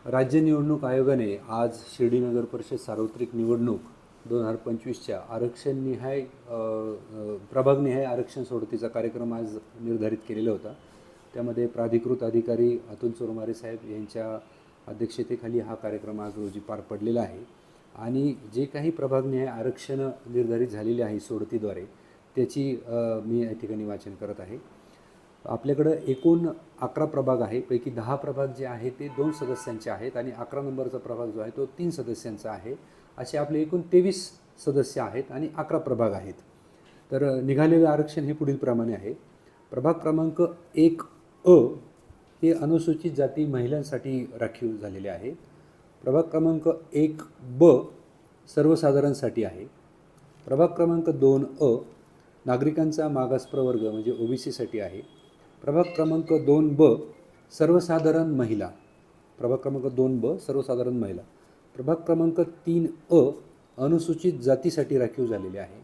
राज्य निवडणूक आयोगाने आज शिर्डी नगर परिषद सार्वत्रिक निवडणूक 2025च्या आरक्षणनिहाय प्रभागनिहाय आरक्षण सोडतीचा कार्यक्रम आज निर्धारित केलेला होता। त्यामध्ये प्राधिकृत अधिकारी अतुल चोरमारे साहेब यांच्या अध्यक्षतेखाली हा कार्यक्रम आज रोजी पार पडलेला आहे आणि जे काही प्रभागनिहाय आरक्षण निर्धारित झालेले आहे सोडतीद्वारे त्याची मी या ठिकाणी वाचन करत आहे। आपल्याकडे एकूण 11 प्रभाग आहे, पैकी 10 प्रभाग जे आहे ते 2 सदस्यांचे आहेत आणि 11 नंबरचा प्रभाग जो आहे तो 3 सदस्यांचा आहे। असे आपले एकूण 23 सदस्य आहेत आणि 11 प्रभाग आहेत। तर निघालेले आरक्षण हे पुढील प्रमाणे आहे। प्रभाग क्रमांक 1 हे अनुसूचित जाती महिलांसाठी राखीव झालेले आहे। प्रभाग क्रमांक 1 सर्वसाधारणसाठी आहे। प्रभाग क्रमांक 2 नागरिकांचा मागास प्रवर्ग म्हणजे ओबीसीसाठी आहे। प्रभाग क्रमांक 2 सर्वसाधारण महिला, प्रभाग क्रमांक 2 सर्वसाधारण महिला। प्रभाग क्रमांक 3 अनुसूचित जातीसाठी राखीव झालेले आहे।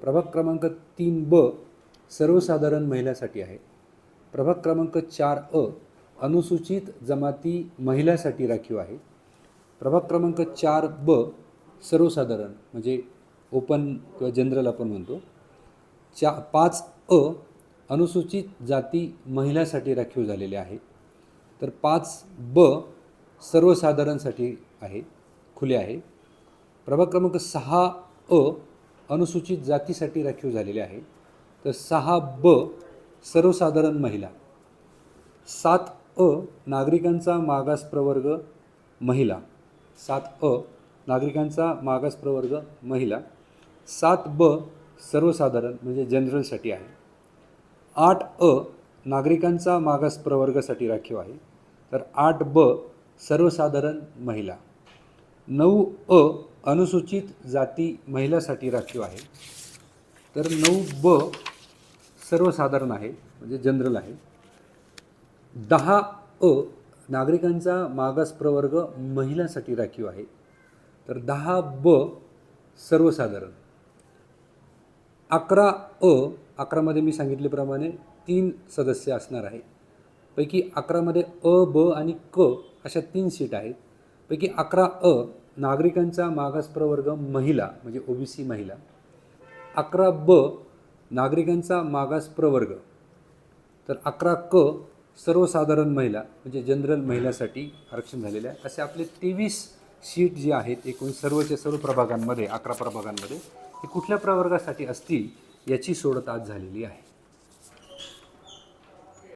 प्रभाग क्रमांक 3 सर्वसाधारण महिलासाठी आहे। प्रभाग क्रमांक 4 अनुसूचित जमाती महिलासाठी राखीव आहे। प्रभाग क्रमांक 4 सर्वसाधारण म्हणजे ओपन किंवा जनरल आपण म्हणतो। 5 अनुसूचित जाती महिलासाठी राखीव झालेले आहे। तर 5 सर्वसाधारणसाठी आहे, खुले आहे। प्रभाग क्रमांक 6 अनुसूचित जातीसाठी राखीव झालेले आहे। तर 6 सर्वसाधारण महिला। 7 नागरिकांचा मागास प्रवर्ग महिला, 7 नागरिकांचा मागास प्रवर्ग महिला। 7 सर्वसाधारण म्हणजे जनरलसाठी आहे। 8 नागरिकांचा मागास प्रवर्गासाठी राखीव आहे। तर 8 सर्वसाधारण महिला। 9 अनुसूचित जाती महिलासाठी राखीव आहे। तर 9 सर्वसाधारण आहे म्हणजे जनरल आहे। 10 नागरिकांचा मागास प्रवर्ग महिलांसाठी राखीव आहे। तर 10 सर्वसाधारण। 11 मध्ये मी सांगितल्याप्रमाणे 3 सदस्य असणार आहे। पैकी 11 मध्ये ब आणि क अशा 3 सीट आहेत। पैकी 11 नागरिकांचा मागास प्रवर्ग महिला म्हणजे ओबीसी महिला। 11 नागरिकांचा मागास प्रवर्ग। तर 11 सर्वसाधारण महिला म्हणजे जनरल महिलासाठी आरक्षण झालेले आहे। असे आपले 23 सीट जी आहेत एकूण सर्वच्या सर्व प्रभागांमध्ये 11 प्रभागांमध्ये हे कुठल्या प्रवर्गासाठी असतील याची सोडत आज झालेली आहे।